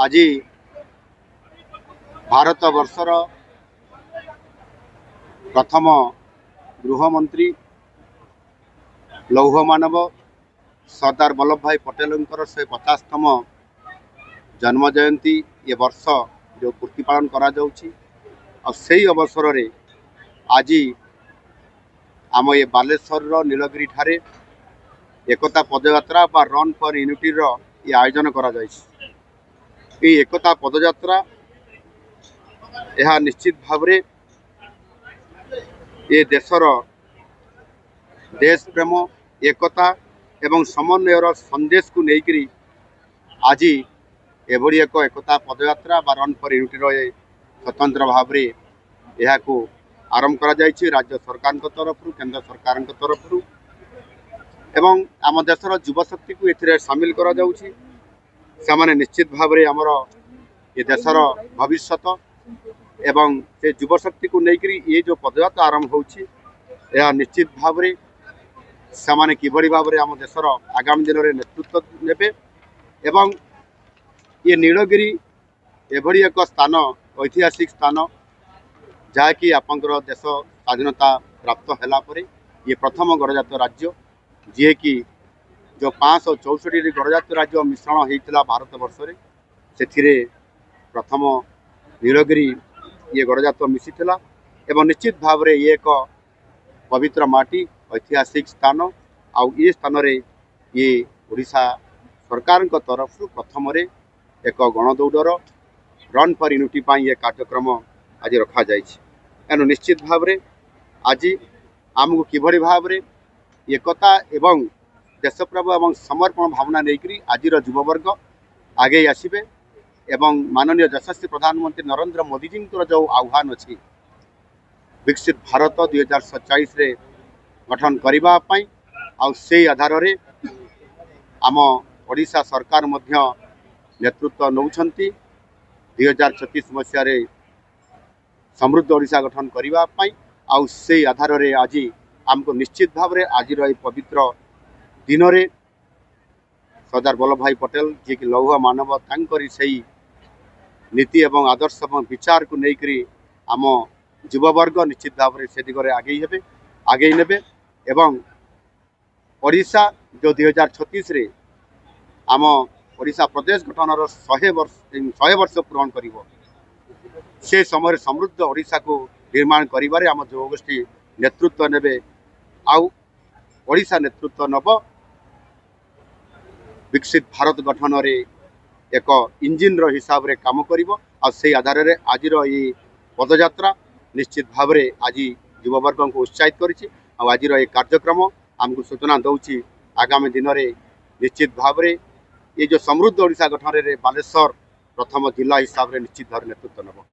आज भारत वर्षर प्रथम गृहमंत्री लौह मानव सरदार वल्लभ भाई पटेल 150तम जन्म जयंती ये वर्ष जो पूर्ति पालन करा जाउछि और सही अवसर रे आज आम ये बालेश्वर नीलगिरी ठारे एकता पदयात्रा बा रन फॉर यूनिटी ये आयोजन करा जाइछि। ये एकता पदयात्रा यह निश्चित भाव ये देशर देश प्रेम एकता एवं समन्वयर संदेश को लेकर आज एभली एक एकता पदयात्रा बा रन फॉर यूनिटी स्वतंत्र भाव यह आरंभ करा जाइछि राज्य सरकार तरफ केंद्र सरकार तरफ एवं आम देशर युवशक्ति को ए सामिल करा जाउछि। से माने निश्चित भाव आमर ये देशर भविष्यत एवं से युवशक्ति को लेकर ये जो पदयात्रा आरंभ होछि यह निश्चित भाव से माने किभली भाव आम देशर आगामी दिन में नेतृत्व नेबे एवं ये नीलगिरी एभली एक स्थान ऐतिहासिक स्थान जहाँकि आपंकर देश स्वाधीनता प्राप्त हैला परे ये प्रथम गणजात राज्य जी कि जो 564 गणजात राज्य मिश्रण होता भारत वर्ष से प्रथम नीलगिरी ये गणजात मिशीला एवं निश्चित भाव ये एक पवित्र माटी ऐतिहासिक स्थान आउ ये स्थान रे ये ओडिशा सरकार तरफ प्रथम एक गणदौड़ रन फॉर यूनिटी ये कार्यक्रम आज रखा जाइए। एनु निश्चित भाव आज आमको किभली भाव एकता एवं देशप्रेम एवं समर्पण भावना लेकर आज युववर्ग आगे आसबे एवं माननीय यशस्वी प्रधानमंत्री नरेंद्र मोदी जी जो आह्वान अच्छी विकसित भारत 2047 रे गठन करने से आधार रे आम ओडिशा सरकार मध्य नेतृत्व नौछंती 2036 मसीह समृद्ध ओडिशा गठन करने से आधार रे आज आमको निश्चित भाव आज पवित्र दिन रे सरदार वल्लभ भाई पटेल जी की लौह मानव तांकरी सही नीति एवं आदर्श एवं विचार को लेकर आम युववर्ग निश्चित भाव से दिगरे आगे नेबे एवं ओडिशा जो 2036 रे आम ओडिशा प्रदेश गठन 100 वर्ष पूरण करिवो से समय समृद्ध ओडिशा को निर्माण करिबारे आम युवगोष्ठी नेतृत्व नेबे आउ ओडिशा नेतृत्व नब विकसित भारत गठन रे एक इंजिन रो हिसाब रे काम करिवो आ से आधार रे आज ये पदयात्रा निश्चित भाव आज युववर्ग को उत्साहित करिछि आ आज ये कार्यक्रम आमको सूचना दौछि आगामी दिन में निश्चित भाव ये जो समृद्ध ओडिशा गठन रे बालेश्वर प्रथम जिला हिसाब रे निश्चित भाव नेतृत्व नब।